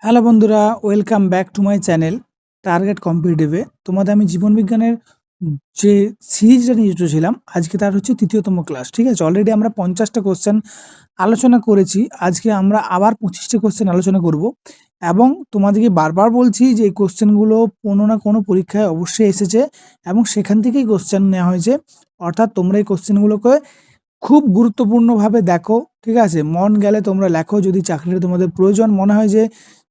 Hello বন্ধুরা, welcome back to my channel target কম্পিটিটিভে। তোমাদের আমি জীবন বিজ্ঞানের যে সিরিজটা নিয়ে ছিলাম, আজকে তার হচ্ছে তৃতীয়তম ক্লাস। ঠিক আছে, অলরেডি আমরা 50টা কোশ্চেন আলোচনা করেছি। আজকে আমরা আবার 25টা কোশ্চেন আলোচনা করব এবং তোমাদেরকে বারবার বলছি যে এই কোশ্চেনগুলো কোনো না কোনো পরীক্ষায় অবশ্যই এসেছে এবং সেখান থেকেই কোশ্চেন নেওয়া হয়েছে। অর্থাৎ তোমরা এই কোশ্চেনগুলোকে খুব গুরুত্বপূর্ণভাবে দেখো। ঠিক আছে, মন গেলে তোমরা লেখো। যদি চাকরিটা তোমাদের প্রয়োজন মনে হয় যে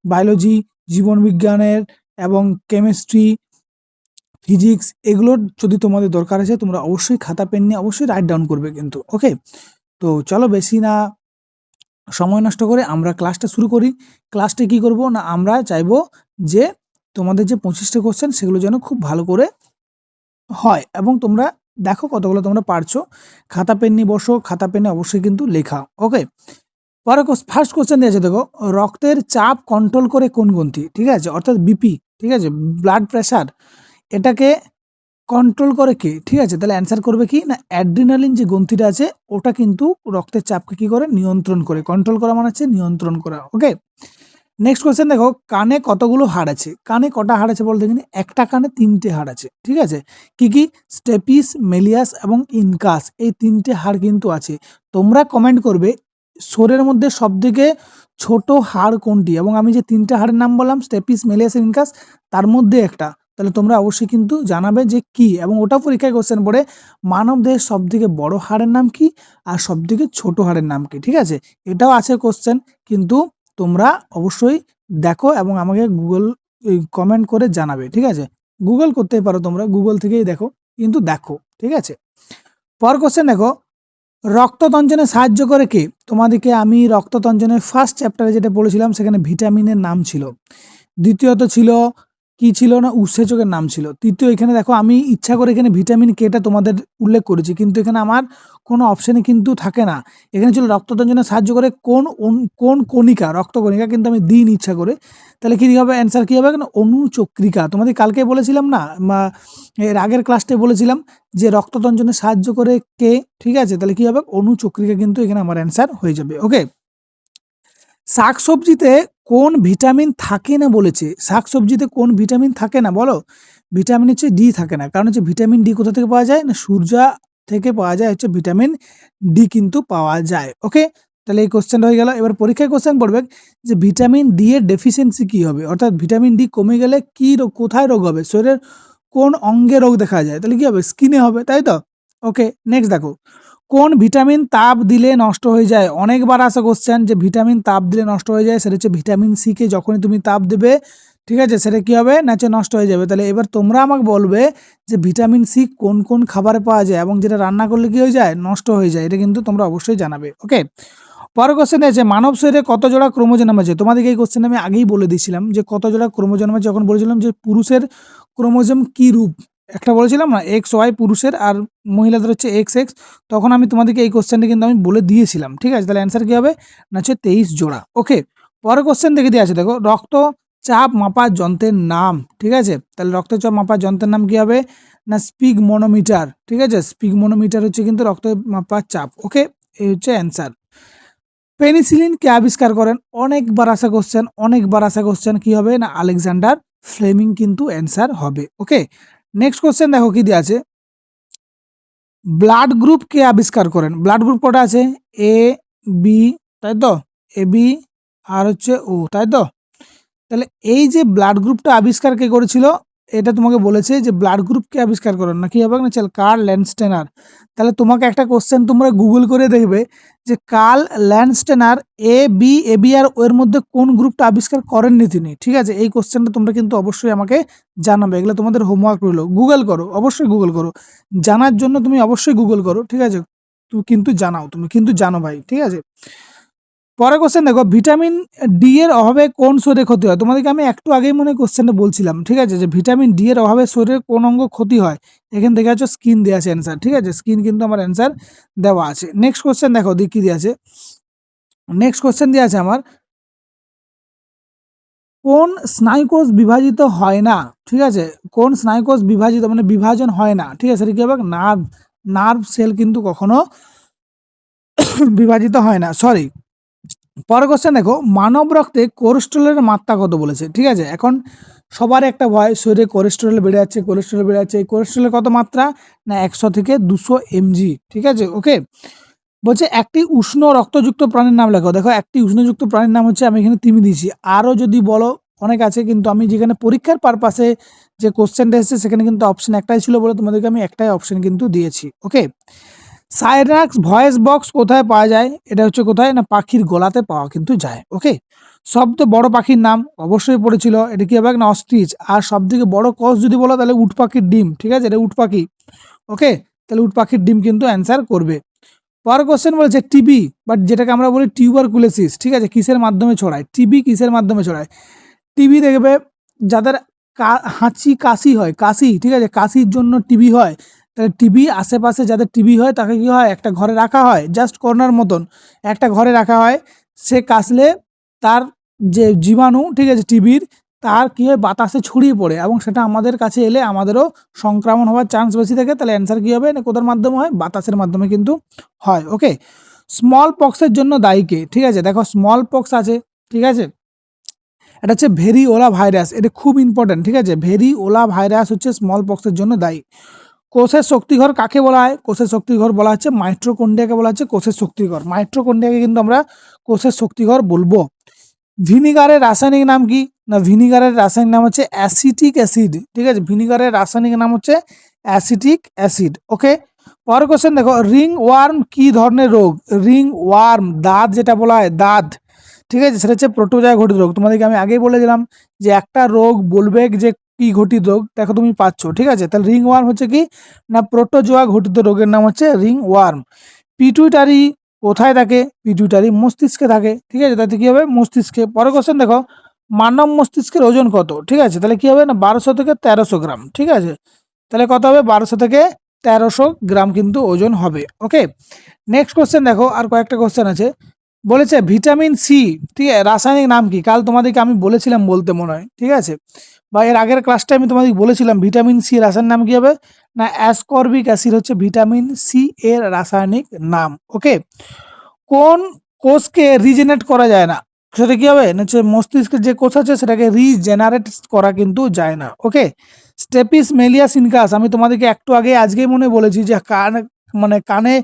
বায়োলজি, জীবন বিজ্ঞানের এবং কেমিস্ট্রি, ফিজিক্স এগুলোর যদি তোমাদের দরকার আছে, তোমরা অবশ্যই খাতা পেন নিয়ে অবশ্যই রাইট ডাউন করবে কিন্তু। ওকে, তো চলো বেশি না সময় নষ্ট করে আমরা ক্লাসটা শুরু করি। ক্লাসটা কি করব না, আমরা চাইবো যে তোমাদের যে 25টা কোশ্চেন সেগুলো যেন খুব ভালো করে হয় এবং তোমরা দেখো কতগুলো তোমরা পারছো। খাতা পেন নিয়ে বসো, খাতা পেনে অবশ্যই কিন্তু লেখা। ওকে, পরে ফার্স্ট কোশ্চেন দিয়েছে, দেখো রক্তের চাপ কন্ট্রোল করে কোন গ্রন্থি? ঠিক আছে, অর্থাৎ বিপি, ঠিক আছে, ব্লাড প্রেশার, এটাকে কন্ট্রোল করে কে? ঠিক আছে, তাহলে অ্যান্সার করবে কি না, অ্যাড্রিনালিন যে গ্রন্থিটা আছে ওটা কিন্তু রক্তের চাপকে কি করে? নিয়ন্ত্রণ করে। কন্ট্রোল করা মানে হচ্ছে নিয়ন্ত্রণ করা। ওকে, নেক্সট কোয়েশ্চেন দেখো, কানে কতগুলো হাড় আছে? কানে কটা হাড় আছে বল দেখিনি? একটা কানে 3টে হাড় আছে। ঠিক আছে, কি কি? স্টেপিস, মেলিয়াস এবং ইনকাস, এই 3টে হাড় কিন্তু আছে। তোমরা কমেন্ট করবে শরীরের মধ্যে সবথেকে ছোট হাড় কোনটি, এবং আমি যে 3টে হাড়ের নাম বললাম স্টেপিস, মেলিয়াস, ইনকাস, তার মধ্যে একটা। তাহলে তোমরা অবশ্যই কিন্তু জানাবে যে কি, এবং ওটাও পরীক্ষায় কোশ্চেন পড়ে মানব দেহের সবথেকে বড় হাড়ের নাম কি আর সবথেকে ছোট হাড়ের নাম কি। ঠিক আছে, এটাও আছে কোশ্চেন, কিন্তু তোমরা অবশ্যই দেখো এবং আমাকে গুগল কমেন্ট করে জানাবে। ঠিক আছে, গুগল করতেই পারো, তোমরা গুগল থেকেই দেখো, কিন্তু দেখো। ঠিক আছে, পর কোশ্চেন দেখো, রক্ততঞ্জনে সাহায্য করে কে? তোমাদেরকে আমি রক্ততঞ্জনের ফার্স্ট চ্যাপ্টারে যেটা বলেছিলাম সেখানে ভিটামিনের নাম ছিল, দ্বিতীয়ত ছিল কি ছিল না, উৎসেচকের নাম ছিল, তৃতীয় এখানে দেখো আমি ইচ্ছা করে এখানে ভিটামিন কেটা তোমাদের উল্লেখ করেছি, কিন্তু এখানে আমার কোনো অপশানে কিন্তু থাকে না। এখানে ছিল রক্ততঞ্জনে সাহায্য করে কোন কণিকা, রক্তকণিকা, কিন্তু আমি দিইনি ইচ্ছা করে। তাহলে কী হবে অ্যান্সার, কী হবে না, অনুচক্রিকা। তোমাদের কালকে বলেছিলাম না, বা এর আগের ক্লাসটায় বলেছিলাম যে রক্ততঞ্জনে সাহায্য করে কে? ঠিক আছে, তাহলে কী হবে, অনুচক্রিকা কিন্তু এখানে আমার অ্যান্সার হয়ে যাবে। ওকে, শাকসবজিতে কোন ভিটামিন থাকে না বলেছে? শাকসবজিতে কোন ভিটামিন থাকে না বলো? ভিটামিন হচ্ছে ডি থাকে না, কারণ হচ্ছে ভিটামিন ডি কোথা থেকে পাওয়া যায় না, সূর্য থেকে পাওয়া যায়, হচ্ছে ভিটামিন ডি কিন্তু পাওয়া যায়। ওকে, তাহলে এই কোশ্চেনটা হয়ে গেল। এবার পরীক্ষায় কোশ্চেন পড়বে যে ভিটামিন ডি এর ডেফিসিয়েন্সি কী হবে, অর্থাৎ ভিটামিন ডি কমে গেলে কী রোগ, কোথায় রোগ হবে, শরীরের কোন অঙ্গে রোগ দেখা যায়? তাহলে কী হবে, স্কিনে হবে, তাই তো? ওকে, নেক্সট দেখো, কোন ভিটামিন তাপ দিলে নষ্ট হয়ে যায়? অনেকবার আসা কোশ্চেন যে ভিটামিন তাপ দিলে নষ্ট হয়ে যায়, সেটা হচ্ছে ভিটামিন সি কে যখনই তুমি তাপ দেবে, ঠিক আছে, সেটা কী হবে না, হচ্ছে নষ্ট হয়ে যাবে। তাহলে এবার তোমরা আমাকে বলবে যে ভিটামিন সি কোন কোন খাবারে পাওয়া যায় এবং যেটা রান্না করলে কী হয়ে যায়, নষ্ট হয়ে যায়। এটা কিন্তু তোমরা অবশ্যই জানাবে। ওকে, পরের কোশ্চেন আছে, মানব শরীরে কত জোড়া ক্রোমোজোম আছে? তোমাদেরকে এই কোশ্চেন আমি আগেই বলে দিয়েছিলাম যে কত জোড়া ক্রোমোজোম আছে, যখন বলেছিলাম যে পুরুষের ক্রোমোজোম কী রূপ, একটা বলেছিলাম না এক্স ওয়াই পুরুষের, আর মহিলাদের হচ্ছে এক্স এক্স। তখন আমি তোমাদেরকে এই কোশ্চেনটা কিন্তু আমি বলে দিয়েছিলাম। ঠিক আছে, তাহলে অ্যান্সার কী হবে না, হচ্ছে 23 জোড়া। ওকে, পরের কোশ্চেন দেখে দিয়ে আছে, দেখো রক্তচাপ মাপার যন্ত্রের নাম। ঠিক আছে, তাহলে রক্তচাপ মাপার যন্ত্রের নাম কী হবে না, স্পিগমোনোমিটার। ঠিক আছে, স্পিগমোনোমিটার হচ্ছে কিন্তু রক্ত মাপার চাপ। ওকে, এই হচ্ছে অ্যান্সার। পেনিসিলিন কে আবিষ্কার করেন? অনেকবার আসা কোশ্চেন, অনেকবার আসা কোশ্চেন, কি হবে না, আলেকজান্ডার ফ্লেমিং কিন্তু অ্যান্সার হবে। ওকে, নেক্সট কোশ্চেন দেখো কি দিয়ে আছে, ব্লাড গ্রুপ কে আবিষ্কার করেন? ব্লাড গ্রুপ কটা আছে? এ, বি, তাই তো, এ বি আর হচ্ছে ও, তাই তো। তাহলে এই যে ব্লাড গ্রুপটা আবিষ্কার কে করেছিল, এটা তোমাকে বলেছে যে ব্লাড গ্রুপকে আবিষ্কার করেন না, কি হবে না, চল কার্ল ল্যান্ডস্টেনার। তাহলে তোমাকে একটা কোশ্চেন তোমরা গুগল করে দেখবে যে কার্ল ল্যান্ডস্টেনার এ বি আর ওর মধ্যে কোন গ্রুপটা আবিষ্কার করেননি তিনি। ঠিক আছে, এই কোশ্চেনটা তোমরা কিন্তু অবশ্যই আমাকে জানাবে। এগুলো তোমাদের হোমওয়ার্ক রইলো, গুগল করো, অবশ্যই গুগল করো, জানার জন্য তুমি অবশ্যই গুগল করো। ঠিক আছে, তুমি কিন্তু জানাও, তুমি কিন্তু জানো ভাই। ঠিক আছে, পরের কোশ্চেন দেখো, ভিটামিন ডি এর অভাবে কোন শরীরে ক্ষতি হয়? তোমাদেরকে আমি একটু আগেই মনে কোশ্চেনটা বলছিলাম। ঠিক আছে, যে ভিটামিন ডি এর অভাবে শরীরের কোন অঙ্গ ক্ষতি হয়? এখান থেকে হচ্ছে স্কিন দেওয়া আছে অ্যান্সার। ঠিক আছে, স্কিন কিন্তু আমার অ্যান্সার দেওয়া আছে। নেক্সট কোশ্চেন দেখো কি দিয়ে আছে, নেক্সট কোশ্চেন দিয়ে আছে আমার, কোন স্নায়ুকোষ বিভাজিত হয় না? ঠিক আছে, কোন স্নায়ুকোষ বিভাজিত মানে বিভাজন হয় না? ঠিক আছে, সেটা কি হবে, নার্ভ। নার্ভ সেল কিন্তু কখনো বিভাজিত হয় না, সরি, পরের কোশ্চেন দেখো, মানব রক্তে কোলেস্টেরলের মাত্রা কত বলেছে। ঠিক আছে, এখন সবার একটা ভয়, শরীরে কোলেস্টেরল বেড়ে যাচ্ছে, কোলেস্টেরল বেড়ে যাচ্ছে। এই কোলেস্টেরলের কত মাত্রা, না 100 থেকে 200 mg। ঠিক আছে, ওকে। বলছে একটি উষ্ণ রক্তযুক্ত প্রাণীর নাম লেখো। দেখো একটি উষ্ণযুক্ত প্রাণীর নাম হচ্ছে, আমি এখানে তিমি দিয়েছি, আরও যদি বলো অনেক আছে, কিন্তু আমি যেখানে পরীক্ষার পারপাসে যে কোশ্চেনটা এসেছে সেখানে কিন্তু অপশন একটাই ছিল বলে তোমাদেরকে আমি একটাই অপশন কিন্তু দিয়েছি। ওকে, সাইরাক্স ভয়েস বক্স কোথায় পাওয়া যায়, এটা হচ্ছে কোথায়, না পাখির গলাতে পাওয়া কিন্তু যায়। ওকে, সবচেয়ে বড় পাখির নাম অবশ্যই পড়েছিল, এটা কি হবে, না অস্ট্রিচ। আর সব থেকে বড় কস যদি বলো তাহলে উট পাখির ডিম। ঠিক আছে, এটা উট পাখি। ওকে, তাহলে উট পাখির ডিম কিন্তু অ্যান্সার করবে। পরের কোশ্চেন বলেছে টিবি, বাট যেটাকে আমরা বলি টিউবারকুলোসিস, ঠিক আছে, কিসের মাধ্যমে ছড়ায়, টিবি কিসের মাধ্যমে ছড়ায়। টিবি দেখবে যাদের হাঁচি কাশি হয়, কাশি, ঠিক আছে, কাশির জন্য টিবি হয়, তাহলে টিবি আশেপাশে যাদের টিবি হয় তাকে কি হয়, একটা ঘরে রাখা হয়, জাস্ট কর্নার মতন একটা ঘরে রাখা হয়। সে কাশলে তার যে জীবাণু, ঠিক আছে, টিবির, তার কী হয়, বাতাসে ছড়িয়ে পড়ে এবং সেটা আমাদের কাছে এলে আমাদেরও সংক্রমণ হওয়ার চান্স বেশি থাকে। তাহলে অ্যান্সার কী হবে, না কোথার মাধ্যমে হয়, বাতাসের মাধ্যমে কিন্তু হয়। ওকে, স্মল পক্সের জন্য দায়ী কে। ঠিক আছে, দেখো স্মল পক্স আছে, ঠিক আছে, এটা হচ্ছে ভেরিওলা ভাইরাস, এটা খুব ইম্পর্টেন্ট। ঠিক আছে, ভেরিওলা ভাইরাস হচ্ছে স্মল পক্সের জন্য দায়ী। কোষের শক্তিঘর কাকে বলা হয়, কোষের শক্তিঘর বলা হচ্ছে মাইটোকন্ড্রিয়াকে বলা হচ্ছে কোষের শক্তিঘর। মাইটোকন্ড্রিয়াকে কিন্তু আমরা কোষের শক্তিঘর বলবো। ভিনিগারের রাসায়নিক নাম কি, না ভিনিগারের রাসায়নিক নাম হচ্ছে অ্যাসিটিক অ্যাসিড। ঠিক আছে, ভিনিগারের রাসায়নিক নাম হচ্ছে অ্যাসিটিক অ্যাসিড। ওকে, পরের কোশ্চেন দেখো, রিং ওয়ার্ম কি ধরনের রোগ। রিং ওয়ার্ম, দাঁত যেটা বলা হয়, দাঁত, ঠিক আছে, সেটা হচ্ছে প্রোটোজোয়া ঘটিত রোগ। তোমাদেরকে আমি আগেই বলেছিলাম যে একটা রোগ বলবে যে কি ঘটিত রোগ, দেখো তুমি পাচ্ছ। ঠিক আছে, তাহলে রিং ওয়ার্ম হচ্ছে কি, না প্রোটোজোয়া ঘটিত রোগের নাম হচ্ছে রিং ওয়ার্ম। পিটুইটারি কোথায় থাকে, পিটুইটারি মস্তিষ্কে থাকে। ঠিক আছে, তাতে কি হবে, মস্তিষ্কে। পরের কোশ্চেন দেখো, মানব মস্তিষ্কের ওজন কত। ঠিক আছে, তাহলে কি হবে, না 1200 থেকে 1300 গ্রাম। ঠিক আছে, তাহলে কত হবে, 1200 থেকে 1300 গ্রাম কিন্তু ওজন হবে। ওকে, নেক্সট কোশ্চেন দেখো, আর কয়েকটা কোশ্চেন আছে। বলেছে ভিটামিন সি, ঠিক আছে, রাসায়নিক নাম কি। কাল তোমাদেরকে আমি বলেছিলাম বলতে মনে হয়, ঠিক আছে, বা এর আগের ক্লাসটা আমি তোমাদেরকে বলেছিলাম ভিটামিন সি রাসায়নিক নাম কি হবে, না অ্যাসকর্বিক অ্যাসিড হচ্ছে ভিটামিন সি এর রাসায়নিক নাম। ওকে, কোন কোষকে রিজেনারেট করা যায় না, সেটা কি হবে, না হচ্ছে মস্তিষ্কের যে কোষ আছে সেটাকে রিজেনারেট করা কিন্তু যায় না। ওকে, স্টেপিস মেলিয়াস ইনকাস, আমি তোমাদেরকে একটু আগে আজকেই মনে বলেছি যে কানে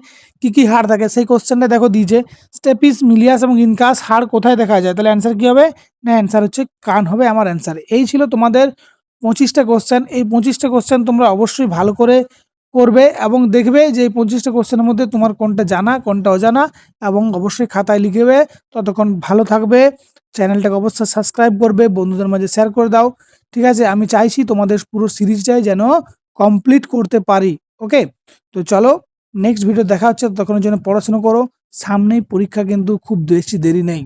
কি কি হাড় থাকে, সেই কোশ্চেনটা দেখো দিয়েছে, স্টেপিস মিলিয়াস এবং ইনকাস হাড় কোথায় দেখা যায়, তাহলে অ্যান্সার কি হবে, না অ্যান্সার হচ্ছে কান হবে আমার অ্যান্সার। এই ছিল তোমাদের 25টা কোশ্চেন। এই 25টা কোশ্চেন তোমরা অবশ্যই ভালো করে করবে এবং দেখবে যে এই 25টা কোশ্চেনের মধ্যে তোমার কোনটা জানা কোনটা অজানা, এবং অবশ্যই খাতায় লিখবে। ততক্ষণ ভালো থাকবে, চ্যানেলটাকে অবশ্যই সাবস্ক্রাইব করবে, বন্ধুদের মাঝে শেয়ার করে দাও। ঠিক আছে, আমি চাইছি তোমাদের পুরো সিরিজটাই যেন কমপ্লিট করতে পারি। ওকে, তো চলো নেক্সট ভিডিও দেখা হচ্ছে, ততক্ষণের জন্য পড়াশোনা করো, সামনেই পরীক্ষা কিন্তু খুব বেশি দেরি নেই।